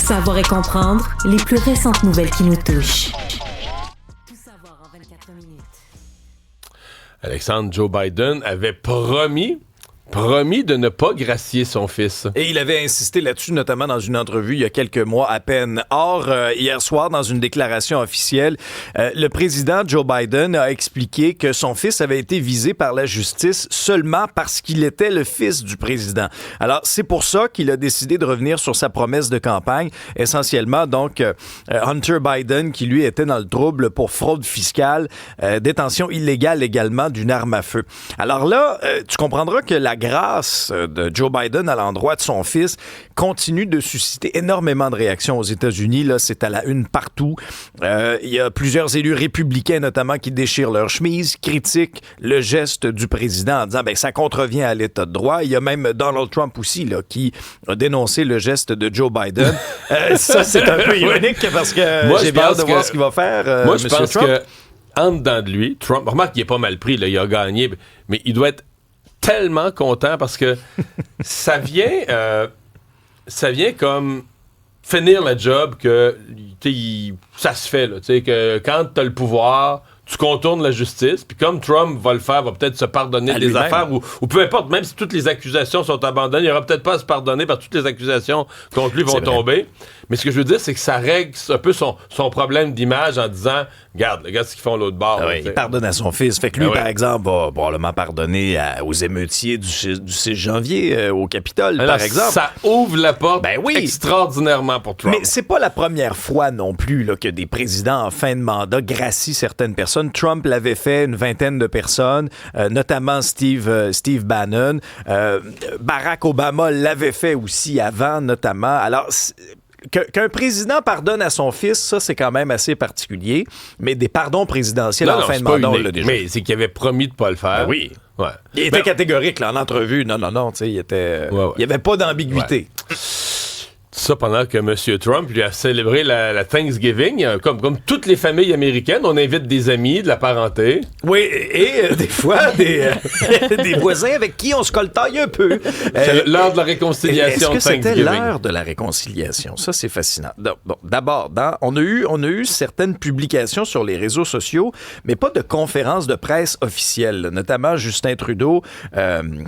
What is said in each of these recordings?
savoir et comprendre les plus récentes nouvelles qui nous touchent. Tout savoir en 24 minutes. Alexandre, Joe Biden avait promis de ne pas gracier son fils. Et il avait insisté là-dessus, notamment dans une entrevue il y a quelques mois à peine. Or, hier soir, dans une déclaration officielle, le président Joe Biden a expliqué que son fils avait été visé par la justice seulement parce qu'il était le fils du président. Alors, c'est pour ça qu'il a décidé de revenir sur sa promesse de campagne, essentiellement, donc, Hunter Biden, qui lui était dans le trouble pour fraude fiscale, détention illégale également d'une arme à feu. Alors là, tu comprendras que la grâce de Joe Biden à l'endroit de son fils continue de susciter énormément de réactions aux États-Unis. Là, c'est à la une partout. Il y a plusieurs élus républicains, notamment, qui déchirent leur chemise, critiquent le geste du président en disant « ça contrevient à l'État de droit ». Il y a même Donald Trump aussi, là, qui a dénoncé le geste de Joe Biden. Ça, c'est un peu ironique parce que j'ai bien hâte de voir ce qu'il va faire, moi, je pense Trump. que en dedans de lui, Trump, remarque qu'il est pas mal pris, là, il a gagné, mais il doit être tellement content parce que ça vient comme finir le job que ça se fait là, que quand t'as le pouvoir tu contournes la justice, puis comme Trump va le faire, va peut-être se pardonner à des lui-même. affaires, ou peu importe, même si toutes les accusations sont abandonnées, il n'y aura peut-être pas à se pardonner parce que toutes les accusations contre lui vont tomber. Mais ce que je veux dire, c'est que ça règle un peu son problème d'image en disant « Regarde ce qu'ils font l'autre bord. » Il pardonne à son fils. Fait que lui, par exemple, va probablement pardonner aux émeutiers du 6 janvier au Capitole, par exemple. Ça ouvre la porte extraordinairement pour Trump. Mais c'est pas la première fois non plus là, que des présidents en fin de mandat gracient certaines personnes. Trump l'avait fait, une vingtaine de personnes, notamment Steve Bannon. Barack Obama l'avait fait aussi avant, notamment. Alors, qu'un président pardonne à son fils, ça, c'est quand même assez particulier. Mais des pardons présidentiels en fin de mandat, on l'a déjà. Mais c'est qu'il avait promis de ne pas le faire. Ben oui. Ouais. Il était catégorique là, en entrevue. Non, tu sais, il n'y avait pas d'ambiguïté. Ouais. Ça, pendant que M. Trump lui a célébré la Thanksgiving, comme toutes les familles américaines, on invite des amis, de la parenté. Oui, et des fois, des voisins avec qui on se coltaille un peu. C'est l'heure de la réconciliation. Est-ce que c'était l'heure de la réconciliation? Ça, c'est fascinant. Bon, d'abord, on a eu certaines publications sur les réseaux sociaux, mais pas de conférences de presse officielles. Notamment Justin Trudeau,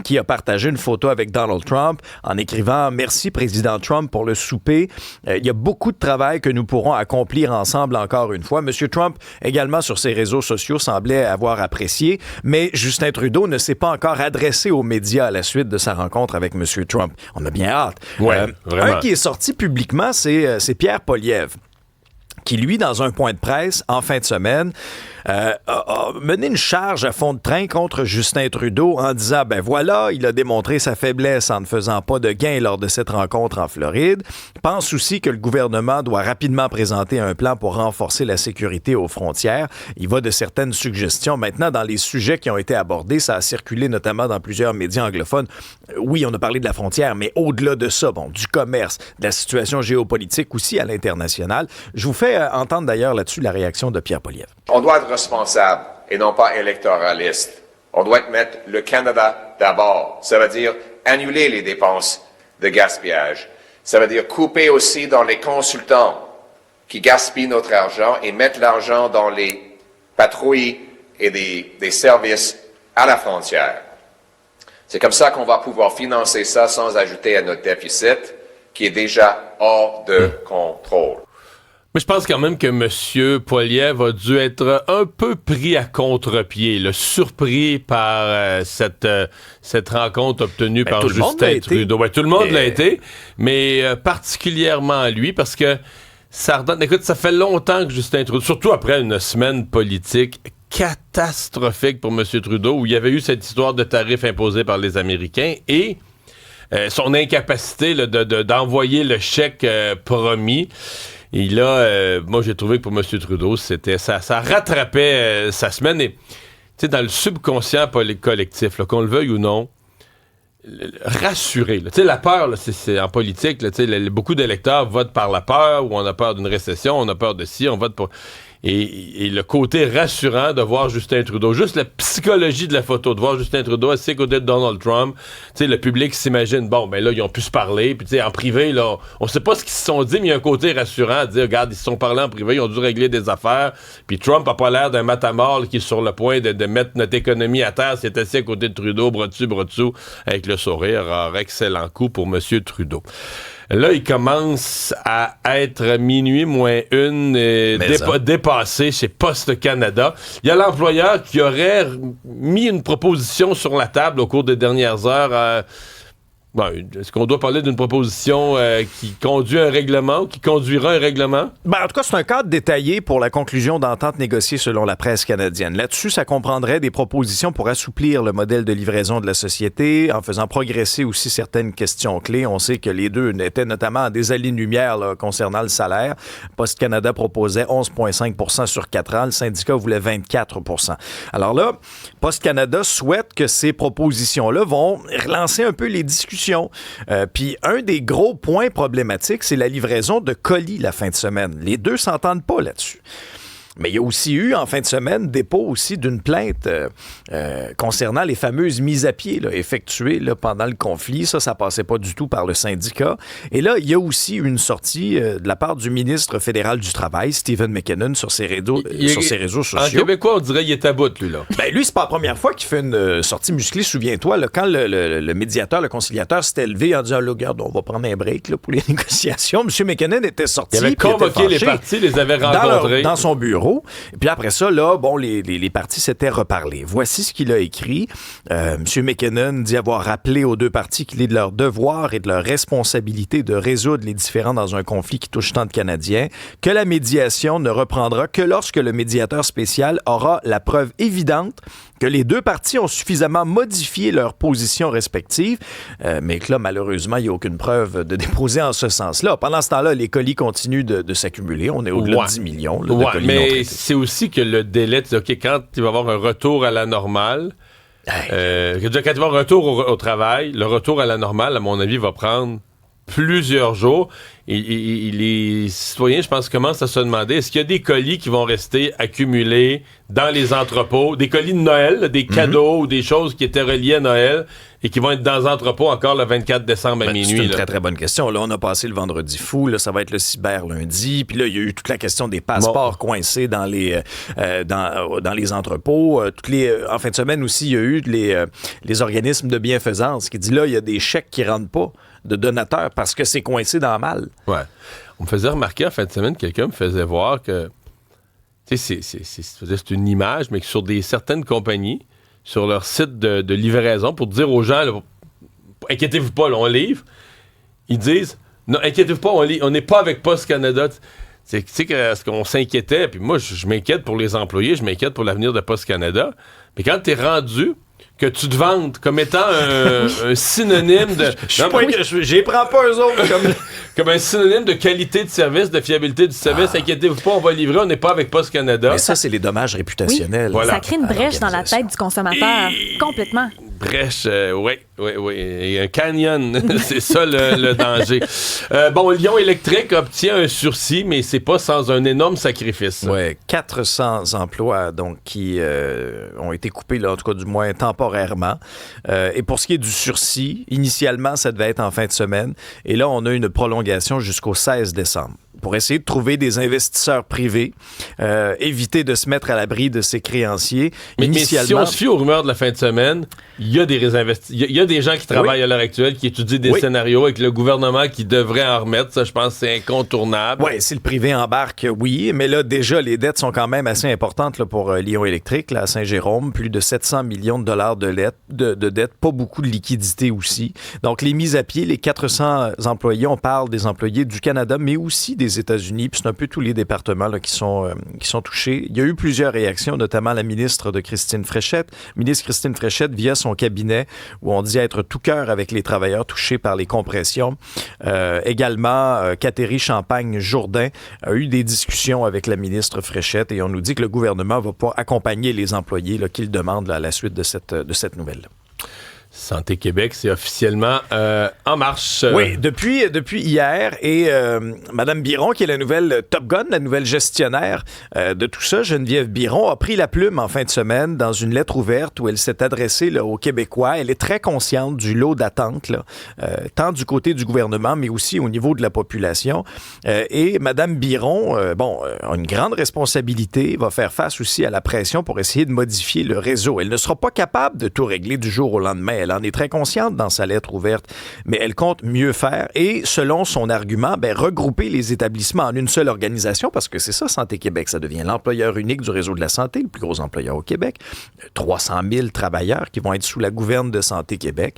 qui a partagé une photo avec Donald Trump en écrivant « Merci, Président Trump, pour le souper. Il y a beaucoup de travail que nous pourrons accomplir ensemble encore une fois. M. Trump, également sur ses réseaux sociaux, semblait avoir apprécié, mais Justin Trudeau ne s'est pas encore adressé aux médias à la suite de sa rencontre avec M. Trump. On a bien hâte. Un qui est sorti publiquement, c'est Pierre Poilievre, qui, lui, dans un point de presse, en fin de semaine, a mené une charge à fond de train contre Justin Trudeau en disant, voilà, il a démontré sa faiblesse en ne faisant pas de gain lors de cette rencontre en Floride. Pense aussi que le gouvernement doit rapidement présenter un plan pour renforcer la sécurité aux frontières. Il va de certaines suggestions. Maintenant, dans les sujets qui ont été abordés, ça a circulé notamment dans plusieurs médias anglophones. Oui, on a parlé de la frontière, mais au-delà de ça, du commerce, de la situation géopolitique aussi à l'international. Je vous fais entendre d'ailleurs là-dessus la réaction de Pierre Poilievre. On doit être responsable et non pas électoraliste. On doit mettre le Canada d'abord. Ça veut dire annuler les dépenses de gaspillage. Ça veut dire couper aussi dans les consultants qui gaspillent notre argent et mettre l'argent dans les patrouilles et des services à la frontière. C'est comme ça qu'on va pouvoir financer ça sans ajouter à notre déficit qui est déjà hors de contrôle. Mais je pense quand même que M. Poilievre a dû être un peu pris à contre-pied, surpris par cette rencontre obtenue par Justin Trudeau. Tout le monde l'a été, mais particulièrement lui, parce que ça redonne... Écoute, ça fait longtemps que Justin Trudeau, surtout après une semaine politique catastrophique pour M. Trudeau, où il y avait eu cette histoire de tarifs imposés par les Américains et son incapacité d'envoyer le chèque promis. Et là, moi, j'ai trouvé que pour M. Trudeau, ça rattrapait sa semaine. Et, tu sais, dans le subconscient collectif, qu'on le veuille ou non, rassurer. Tu sais, la peur, c'est en politique, beaucoup d'électeurs votent par la peur, ou on a peur d'une récession, on a peur de ci, on vote pour... Et le côté rassurant de voir Justin Trudeau, juste la psychologie de la photo, de voir Justin Trudeau assis à côté de Donald Trump, tu sais, le public s'imagine, bon, ben là, ils ont pu se parler, puis tu sais, en privé, là, on sait pas ce qu'ils se sont dit, mais il y a un côté rassurant à dire, regarde, ils se sont parlé en privé, ils ont dû régler des affaires, puis Trump a pas l'air d'un matamor qui est sur le point de mettre notre économie à terre, s'est assis à côté de Trudeau, bras dessous, avec le sourire. Alors, excellent coup pour M. Trudeau. Là, il commence à être minuit moins une, dépassé chez Poste Canada. Il y a l'employeur qui aurait mis une proposition sur la table au cours des dernières heures. Est-ce qu'on doit parler d'une proposition qui conduit un règlement ou qui conduira un règlement? En tout cas, c'est un cadre détaillé pour la conclusion d'entente négociée selon la presse canadienne. Là-dessus, ça comprendrait des propositions pour assouplir le modèle de livraison de la société en faisant progresser aussi certaines questions clés. On sait que les deux étaient notamment à des années-lumière concernant le salaire. Poste Canada proposait 11,5 % sur 4 ans. Le syndicat voulait 24 %. Alors là, Poste Canada souhaite que ces propositions-là vont relancer un peu les discussions. Puis un des gros points problématiques, c'est la livraison de colis la fin de semaine. Les deux s'entendent pas là-dessus. Mais il y a aussi eu, en fin de semaine, dépôt aussi d'une plainte concernant les fameuses mises à pied effectuées pendant le conflit. Ça passait pas du tout par le syndicat. Et là, il y a aussi une sortie de la part du ministre fédéral du Travail, Stephen McKinnon, sur ses réseaux sociaux. En québécois, on dirait qu'il est à bout, lui, là. Lui, c'est pas la première fois qu'il fait une sortie musclée. Souviens-toi, là, quand le médiateur, le conciliateur s'était levé en disant, regarde, on va prendre un break là, pour les négociations. M. McKinnon était sorti. Il avait convoqué les partis, les avait rencontrés. Dans son bureau. Et puis après ça, là, les partis s'étaient reparlés. Voici ce qu'il a écrit. M. McKinnon dit avoir rappelé aux deux partis qu'il est de leur devoir et de leur responsabilité de résoudre les différends dans un conflit qui touche tant de Canadiens, que la médiation ne reprendra que lorsque le médiateur spécial aura la preuve évidente que les deux partis ont suffisamment modifié leurs positions respectives, mais que là, malheureusement, il n'y a aucune preuve de déposer en ce sens-là. Pendant ce temps-là, les colis continuent de s'accumuler. On est au-delà de 10 millions de colis non traités. C'est aussi que le délai, quand il va y avoir un retour à la normale, quand il va y avoir un retour au travail, le retour à la normale, à mon avis, va prendre plusieurs jours. Et les citoyens, je pense, commencent à se demander, est-ce qu'il y a des colis qui vont rester accumulés dans les entrepôts, des colis de Noël, des cadeaux ou des choses qui étaient reliées à Noël et qui vont être dans les entrepôts encore le 24 décembre à minuit? C'est une très, très bonne question. Là, on a passé le vendredi fou. Là, ça va être le cyber lundi. Puis là, il y a eu toute la question des passeports coincés dans les entrepôts. En fin de semaine aussi, il y a eu les organismes de bienfaisance qui disent là, il y a des chèques qui ne rentrent pas de donateurs parce que c'est coincé dans la malle. Ouais. On me faisait remarquer en fin de semaine, quelqu'un me faisait voir que c'est une image, mais que sur certaines compagnies, sur leur site de livraison, pour dire aux gens, là, inquiétez-vous pas, là, on livre, ils disent, non, inquiétez-vous pas, on n'est pas avec Poste Canada. Tu sais est-ce qu'on s'inquiétait, puis moi, je m'inquiète pour les employés, je m'inquiète pour l'avenir de Poste Canada, mais quand t'es rendu que tu te vantes comme étant un synonyme de... J'y prends pas eux autres comme un synonyme de qualité de service, de fiabilité du service. Inquiétez-vous pas, on va livrer, on n'est pas avec Poste Canada. Mais ça, c'est les dommages réputationnels. Oui. Voilà. Ça crée une brèche dans la tête du consommateur. Complètement. Brèche, oui. Et un canyon, c'est ça le danger. Lion Électrique obtient un sursis, mais c'est pas sans un énorme sacrifice. Oui, 400 emplois donc qui ont été coupés, là, en tout cas du moins temporairement. Et pour ce qui est du sursis, initialement, ça devait être en fin de semaine. Et là, on a une prolongation jusqu'au 16 décembre. Pour essayer de trouver des investisseurs privés, éviter de se mettre à l'abri de ses créanciers. Mais si on se fie aux rumeurs de la fin de semaine, il y a des gens qui travaillent à l'heure actuelle, qui étudient des scénarios avec le gouvernement qui devrait en remettre. Ça, je pense que c'est incontournable. Oui, si le privé embarque, oui. Mais là, déjà, les dettes sont quand même assez importantes là, pour Lion Électrique, là, à Saint-Jérôme. Plus de 700 millions de dollars de dettes. Pas beaucoup de liquidités aussi. Donc, les mises à pied, les 400 employés, on parle des employés du Canada, mais aussi des États-Unis, puis c'est un peu tous les départements là, qui sont touchés. Il y a eu plusieurs réactions, notamment la ministre Christine Fréchette, via son cabinet, où on dit être tout cœur avec les travailleurs touchés par les compressions. Également, Catherine Champagne-Jourdain a eu des discussions avec la ministre Fréchette et on nous dit que le gouvernement va pouvoir accompagner les employés là, qui le demandent là, à la suite de cette nouvelle. Santé Québec, c'est officiellement en marche. Oui, depuis hier. Et Mme Biron, qui est la nouvelle Top Gun, la nouvelle gestionnaire de tout ça, Geneviève Biron, a pris la plume en fin de semaine dans une lettre ouverte où elle s'est adressée là, aux Québécois. Elle est très consciente du lot d'attente, là, tant du côté du gouvernement, mais aussi au niveau de la population. Et Mme Biron, a une grande responsabilité, va faire face aussi à la pression pour essayer de modifier le réseau. Elle ne sera pas capable de tout régler du jour au lendemain. Elle en est très consciente dans sa lettre ouverte, mais elle compte mieux faire et, selon son argument, regrouper les établissements en une seule organisation, parce que c'est ça, Santé Québec. Ça devient l'employeur unique du réseau de la santé, le plus gros employeur au Québec. 300 000 travailleurs qui vont être sous la gouverne de Santé Québec.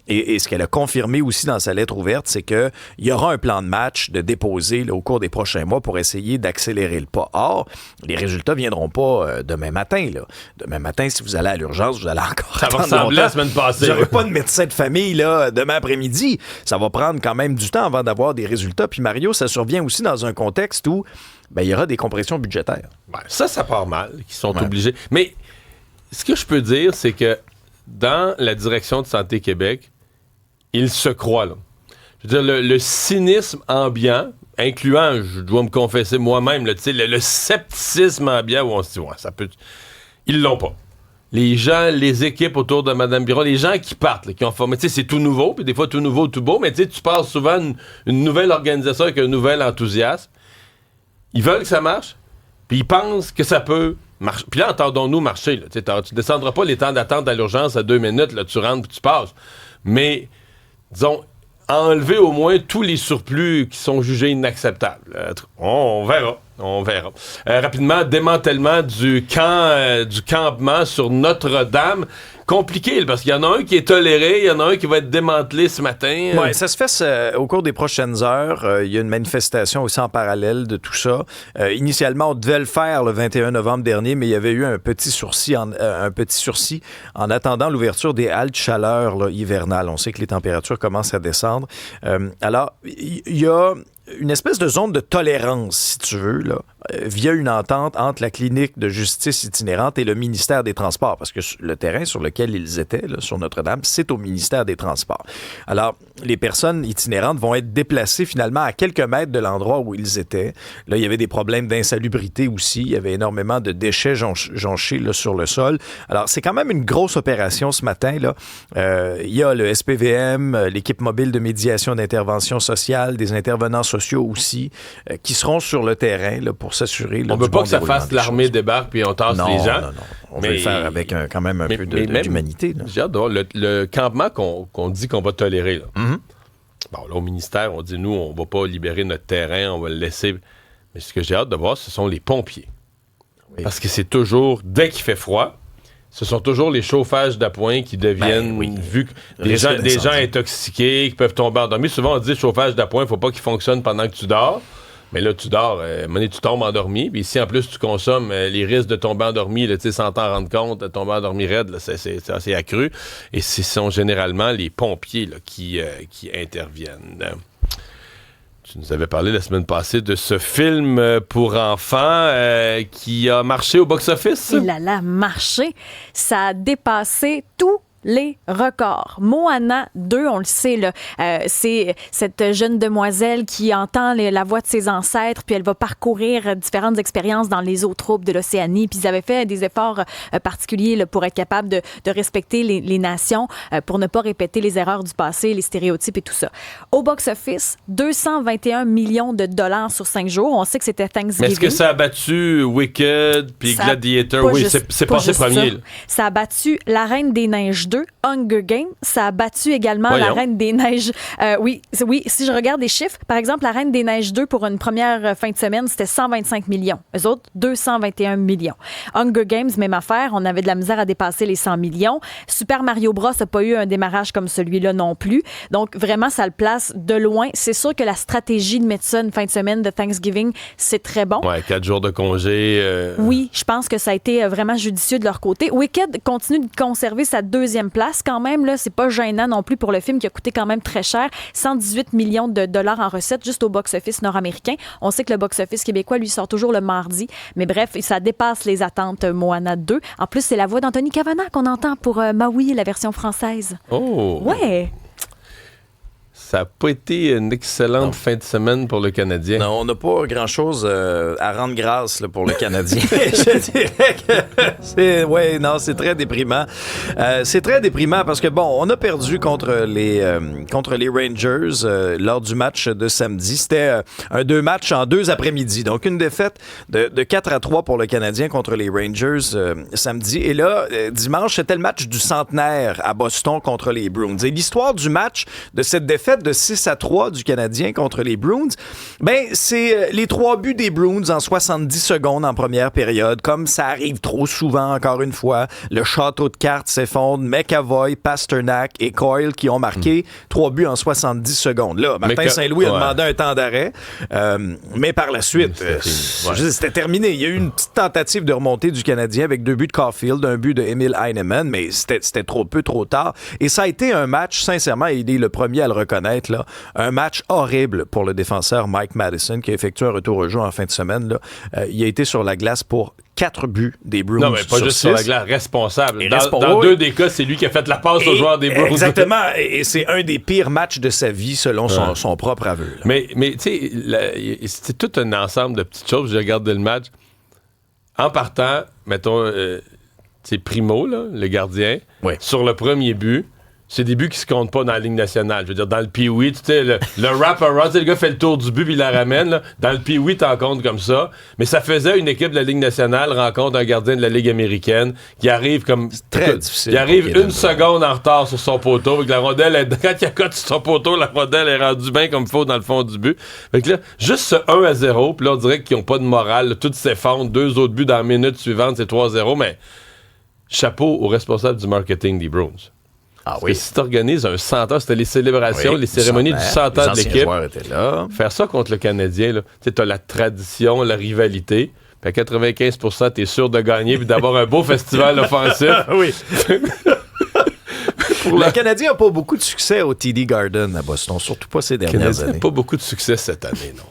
Et ce qu'elle a confirmé aussi dans sa lettre ouverte, c'est qu'il y aura un plan de match de déposer là, au cours des prochains mois pour essayer d'accélérer le pas. Or, les résultats ne viendront pas demain matin. Là. Demain matin, si vous allez à l'urgence, vous allez encore ça va ressembler à la semaine passée. Vous n'aurez pas de médecin de famille là, demain après-midi. Ça va prendre quand même du temps avant d'avoir des résultats. Puis Mario, ça survient aussi dans un contexte où il y aura des compressions budgétaires. Ça part mal, qu'ils sont obligés. Mais ce que je peux dire, c'est que dans la direction de Santé Québec, ils se croient. Là. Je veux dire, le cynisme ambiant, incluant, je dois me confesser moi-même, le scepticisme ambiant où on se dit, ça peut... Ils l'ont pas. Les gens, les équipes autour de Mme Biron, les gens qui partent, là, qui ont formé, c'est tout nouveau, puis des fois tout nouveau, tout beau, mais tu passes souvent une nouvelle organisation avec un nouvel enthousiasme. Ils veulent que ça marche, puis ils pensent que ça peut marcher. Puis là, entendons-nous marcher. Là, tu descendras pas les temps d'attente à l'urgence à 2 minutes, là, tu rentres puis tu passes. Mais, disons, enlever au moins tous les surplus qui sont jugés inacceptables. On verra. Rapidement, démantèlement du campement sur Notre-Dame. Compliqué, parce qu'il y en a un qui est toléré, il y en a un qui va être démantelé ce matin. Oui, ça se fait au cours des prochaines heures. Il y a une manifestation aussi en parallèle de tout ça. Initialement, on devait le faire le 21 novembre dernier, mais il y avait eu un petit sursis en attendant l'ouverture des haltes chaleur là, hivernales. On sait que les températures commencent à descendre. Alors, il y a une espèce de zone de tolérance, si tu veux, là, via une entente entre la clinique de justice itinérante et le ministère des Transports, parce que le terrain sur lequel ils étaient, là, sur Notre-Dame, c'est au ministère des Transports. Alors, les personnes itinérantes vont être déplacées finalement à quelques mètres de l'endroit où ils étaient. Là, il y avait des problèmes d'insalubrité aussi. Il y avait énormément de déchets jonchés là, sur le sol. Alors, c'est quand même une grosse opération ce matin. Là. Il y a le SPVM, l'équipe mobile de médiation d'intervention sociale, des intervenants sociaux aussi, qui seront sur le terrain là, pour s'assurer. Là, on ne veut pas que ça fasse l'armée débarque puis on tasse les gens. Non. On veut le faire avec quand même un peu d'humanité. Là. J'ai hâte de voir le campement qu'on dit qu'on va tolérer. Là. Mm-hmm. Bon, là, au ministère, on dit, nous, on va pas libérer notre terrain, on va le laisser. Mais ce que j'ai hâte de voir, ce sont les pompiers. Oui. Parce que c'est toujours, dès qu'il fait froid, ce sont toujours les chauffages d'appoint qui deviennent, vu que des gens intoxiqués qui peuvent tomber endormis. Souvent, on dit chauffage d'appoint, il ne faut pas qu'il fonctionne pendant que tu dors. Mais là, tu dors, tu tombes endormi. Puis si en plus tu consommes, les risques de tomber endormi, là, sans t'en rendre compte, de tomber endormi raide, là, c'est assez accru. Et ce sont généralement les pompiers là, qui interviennent. Tu nous avais parlé la semaine passée de ce film pour enfants qui a marché au box-office. Il a marché. Ça a dépassé tout les records. Moana 2, on le sait, là, c'est cette jeune demoiselle qui entend la voix de ses ancêtres, puis elle va parcourir différentes expériences dans les eaux troubles de l'Océanie. Puis ils avaient fait des efforts particuliers là, pour être capable de respecter les nations, pour ne pas répéter les erreurs du passé, les stéréotypes et tout ça. Au box-office, 221 millions de dollars sur 5 jours. On sait que c'était Thanksgiving. Mais est-ce que ça a battu Wicked puis Gladiator? Oui, c'est passé premier. Ça a battu La Reine des Neiges 2, Hunger Games. Ça a battu également La Reine des Neiges. Oui, si je regarde les chiffres, par exemple, La Reine des Neiges 2, pour une première fin de semaine, c'était 125 millions. Eux autres, 221 millions. Hunger Games, même affaire. On avait de la misère à dépasser les 100 millions. Super Mario Bros n'a pas eu un démarrage comme celui-là non plus. Donc, vraiment, ça le place de loin. C'est sûr que la stratégie de mettre ça une fin de semaine de Thanksgiving, c'est très bon. Ouais, 4 jours de congé. Oui, je pense que ça a été vraiment judicieux de leur côté. Wicked continue de conserver sa deuxième deuxième place quand même. Là, c'est pas gênant non plus pour le film qui a coûté quand même très cher. 118 millions de dollars en recettes juste au box-office nord-américain. On sait que le box-office québécois, lui, sort toujours le mardi. Mais bref, ça dépasse les attentes Moana 2. En plus, c'est la voix d'Anthony Cavana qu'on entend pour Maui, la version française. Oh! Ouais! Ça n'a pas été une excellente fin de semaine pour le Canadien. Non, on n'a pas grand-chose à rendre grâce là, pour le Canadien. Je dirais que c'est très déprimant. C'est très déprimant parce que, bon, on a perdu contre les Rangers lors du match de samedi. C'était un 2 matchs en 2 après-midi. Donc, une défaite de 4-3 pour le Canadien contre les Rangers samedi. Et là, dimanche, c'était le match du centenaire à Boston contre les Bruins. Et l'histoire du match, de cette défaite de 6-3 du Canadien contre les Bruins, ben c'est les 3 buts des Bruins en 70 secondes en première période, comme ça arrive trop souvent, encore une fois. Le château de cartes s'effondre, McAvoy, Pasternak et Coyle qui ont marqué 3 buts en 70 secondes. Là, Martin Saint-Louis a demandé un temps d'arrêt, mais par la suite, c'était terminé. Il y a eu une petite tentative de remontée du Canadien avec 2 buts de Caulfield, un but de Emil Heinemann, mais c'était trop peu, trop tard. Et ça a été un match, sincèrement, il est le premier à le reconnaître, là, un match horrible pour le défenseur Mike Madison qui a effectué un retour au jeu en fin de semaine. Là. Il a été sur la glace pour 4 buts des Bruins. Non, mais pas juste 6. sur la glace, responsable. Dans 2 des cas, c'est lui qui a fait la passe aux joueurs des Bruins. Exactement, et c'est un des pires matchs de sa vie selon son propre aveu. Là. Mais tu sais, c'est tout un ensemble de petites choses. J'ai regardé le match. En partant, mettons, c'est Primo, là, le gardien, sur le premier but. C'est des buts qui se comptent pas dans la Ligue nationale. Je veux dire, dans le Pee-Wee, tu sais, le wrap-around, tu sais, le gars fait le tour du but puis il la ramène. Là. Dans le Pee-Wee, t'en comptes comme ça. Mais ça faisait une équipe de la Ligue nationale rencontre un gardien de la Ligue américaine qui arrive comme... C'est très difficile. Il arrive une seconde en retard sur son poteau. Avec la rondelle, quand il accote sur son poteau, la rondelle est rendue bien comme il faut dans le fond du but. Fait que là, juste ce 1-0, puis là, on dirait qu'ils n'ont pas de morale. Là, tout s'effondre. 2 autres buts dans la minute suivante, c'est 3-0. Mais chapeau aux responsables du marketing des Bruins. Ah oui. Si tu organises un 100 ans, c'était les célébrations, les cérémonies du 100 ans de l'équipe. Faire ça contre le Canadien, tu as la tradition, la rivalité. Puis à 95%, tu es sûr de gagner puis d'avoir un beau festival offensif. Oui. Le Canadien n'a pas beaucoup de succès au TD Garden à Boston, surtout pas ces dernières années. Le Canadien n'a pas beaucoup de succès cette année, non.